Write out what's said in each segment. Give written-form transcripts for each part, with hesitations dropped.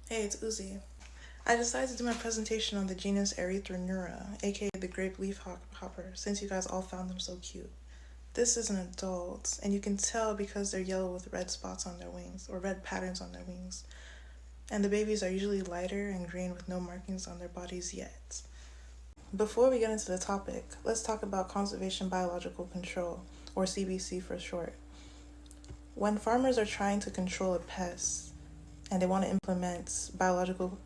Hey, it's Uzi. I decided to do my presentation on the genus Erythronura, aka the grape leaf hopper, since you guys all found them so cute. This is an adult, and you can tell because they're yellow with red spots on their wings, or red patterns on their wings. And the babies are usually lighter and green with no markings on their bodies yet. Before we get into the topic, let's talk about conservation biological control, or CBC for short. When farmers are trying to control a pest and they want to implement biological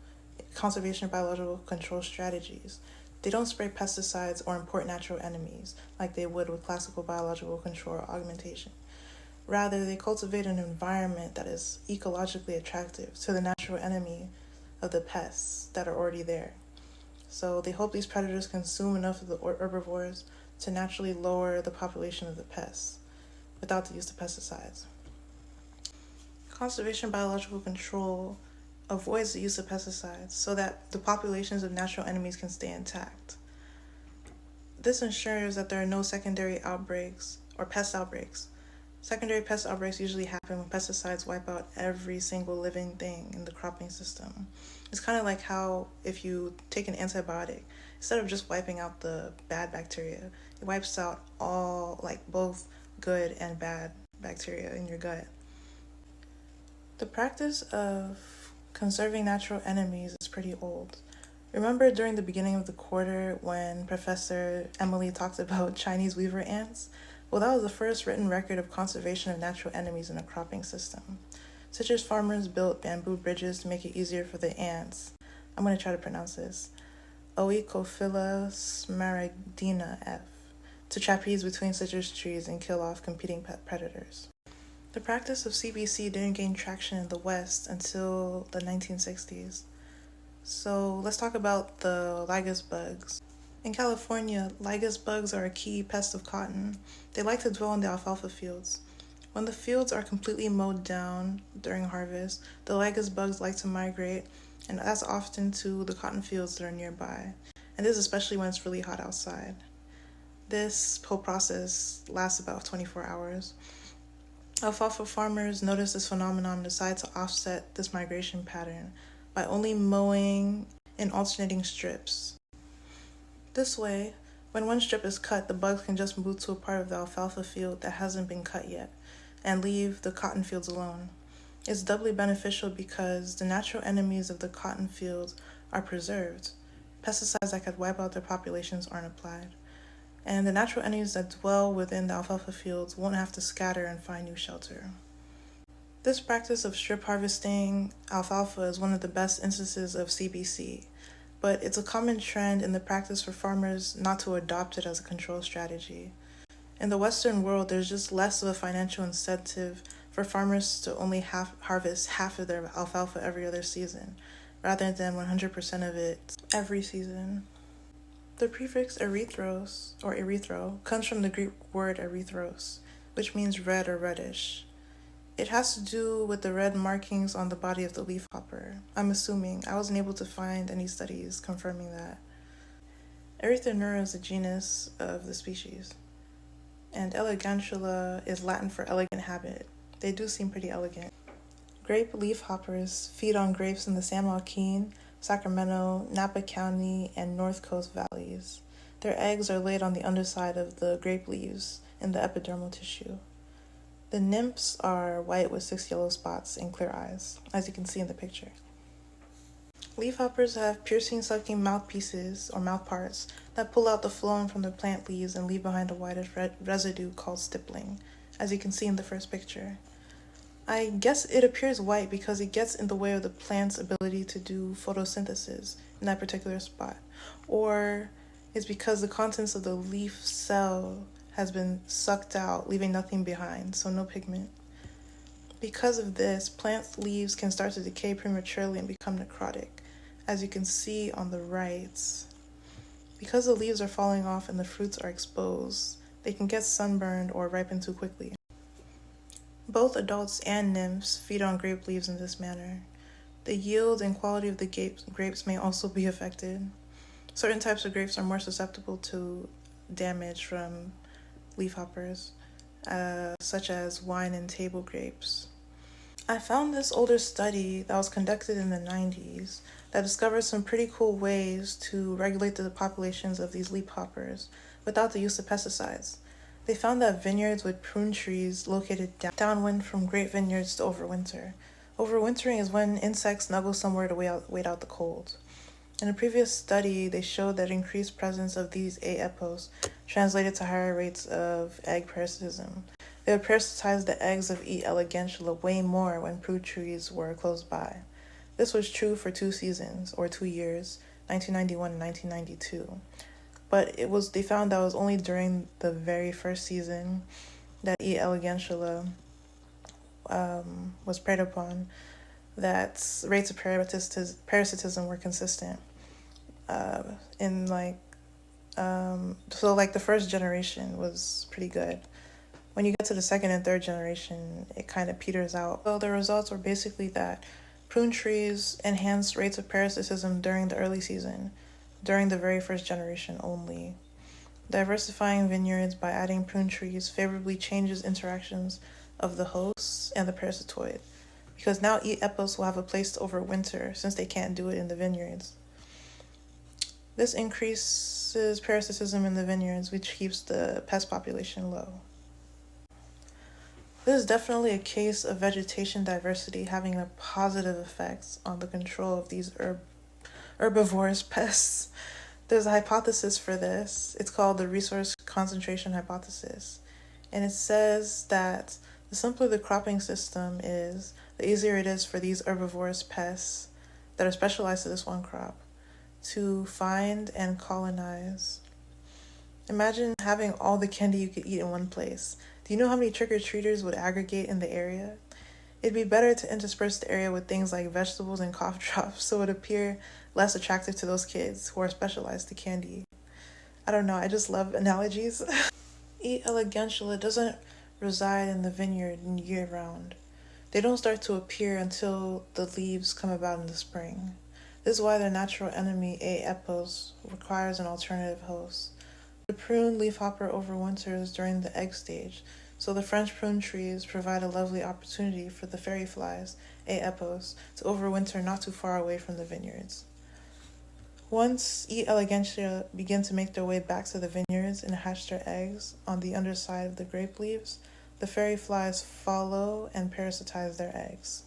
control strategies, they don't spray pesticides or import natural enemies like they would with classical biological control or augmentation. Rather, they cultivate an environment that is ecologically attractive to the natural enemy of the pests that are already there. So they hope these predators consume enough of the herbivores to naturally lower the population of the pests without the use of pesticides. Conservation biological control avoids the use of pesticides so that the populations of natural enemies can stay intact. This ensures that there are no secondary outbreaks or pest outbreaks. Secondary pest outbreaks usually happen when pesticides wipe out every single living thing in the cropping system. It's kind of like how if you take an antibiotic, instead of just wiping out the bad bacteria, it wipes out all, like both good and bad bacteria in your gut. The practice of conserving natural enemies is pretty old. Remember during the beginning of the quarter when Professor Emily talked about Chinese weaver ants? Well, that was the first written record of conservation of natural enemies in a cropping system. Citrus farmers built bamboo bridges to make it easier for the ants. I'm going to try to pronounce this. Oecophila smaragdina F. To trapeze between citrus trees and kill off competing predators. The practice of CBC didn't gain traction in the West until the 1960s. So let's talk about the lygus bugs. In California, lygus bugs are a key pest of cotton. They like to dwell in the alfalfa fields. When the fields are completely mowed down during harvest, the lygus bugs like to migrate, and that's often to the cotton fields that are nearby. And this is especially when it's really hot outside. This whole process lasts about 24 hours. Alfalfa farmers notice this phenomenon and decide to offset this migration pattern by only mowing in alternating strips. This way, when one strip is cut, the bugs can just move to a part of the alfalfa field that hasn't been cut yet and leave the cotton fields alone. It's doubly beneficial because the natural enemies of the cotton fields are preserved. Pesticides that could wipe out their populations aren't applied. And the natural enemies that dwell within the alfalfa fields won't have to scatter and find new shelter. This practice of strip harvesting alfalfa is one of the best instances of CBC, but it's a common trend in the practice for farmers not to adopt it as a control strategy. In the Western world, there's just less of a financial incentive for farmers to only harvest half of their alfalfa every other season, rather than 100% of it every season. The prefix erythros, or erythro, comes from the Greek word erythros, which means red or reddish. It has to do with the red markings on the body of the leafhopper. I'm assuming. I wasn't able to find any studies confirming that. Erythronura is the genus of the species, and elegantula is Latin for elegant habit. They do seem pretty elegant. Grape leafhoppers feed on grapes in the San Joaquin, Sacramento, Napa County, and North Coast valleys. Their eggs are laid on the underside of the grape leaves in the epidermal tissue. The nymphs are white with 6 yellow spots and clear eyes, as you can see in the picture. Leafhoppers have piercing sucking mouthpieces or mouthparts that pull out the phloem from the plant leaves and leave behind a whitish residue called stippling, as you can see in the first picture. I guess it appears white because it gets in the way of the plant's ability to do photosynthesis in that particular spot. Or it's because the contents of the leaf cell has been sucked out, leaving nothing behind, so no pigment. Because of this, plant leaves can start to decay prematurely and become necrotic, as you can see on the right. Because the leaves are falling off and the fruits are exposed, they can get sunburned or ripen too quickly. Both adults and nymphs feed on grape leaves in this manner. The yield and quality of the grapes may also be affected. Certain types of grapes are more susceptible to damage from leafhoppers, such as wine and table grapes. I found this older study that was conducted in the 90s that discovered some pretty cool ways to regulate the populations of these leafhoppers without the use of pesticides. They found that vineyards with prune trees located downwind from grape vineyards to overwinter. Overwintering is when insects snuggle somewhere to wait out the cold. In a previous study, they showed that increased presence of these aepos translated to higher rates of egg parasitism. They would parasitize the eggs of E. elegantula way more when prune trees were close by. This was true for 2 seasons, or 2 years, 1991 and 1992. But they found that it was only during the very first season that E. elegantula was preyed upon that rates of parasitism were consistent. So like the first generation was pretty good. When you get to the second and third generation, it kind of peters out. So the results were basically that prune trees enhanced rates of parasitism during the early season, during the very first generation only. Diversifying vineyards by adding prune trees favorably changes interactions of the hosts and the parasitoid, because now E. epos will have a place to overwinter since they can't do it in the vineyards. This increases parasitism in the vineyards, which keeps the pest population low. This is definitely a case of vegetation diversity having a positive effect on the control of these herbivorous pests. There's a hypothesis for this. It's called the resource concentration hypothesis. And it says that the simpler the cropping system is, the easier it is for these herbivorous pests that are specialized to this one crop to find and colonize. Imagine having all the candy you could eat in one place. Do you know how many trick-or-treaters would aggregate in the area? It'd be better to intersperse the area with things like vegetables and cough drops so it would appear less attractive to those kids who are specialized to candy. I don't know, I just love analogies. E. elegantula doesn't reside in the vineyard year-round. They don't start to appear until the leaves come about in the spring. This is why their natural enemy, A. epos, requires an alternative host. The prune leafhopper overwinters during the egg stage, so the French prune trees provide a lovely opportunity for the fairy flies, A. epos, to overwinter not too far away from the vineyards. Once E. elegantia begin to make their way back to the vineyards and hatch their eggs on the underside of the grape leaves, the fairy flies follow and parasitize their eggs.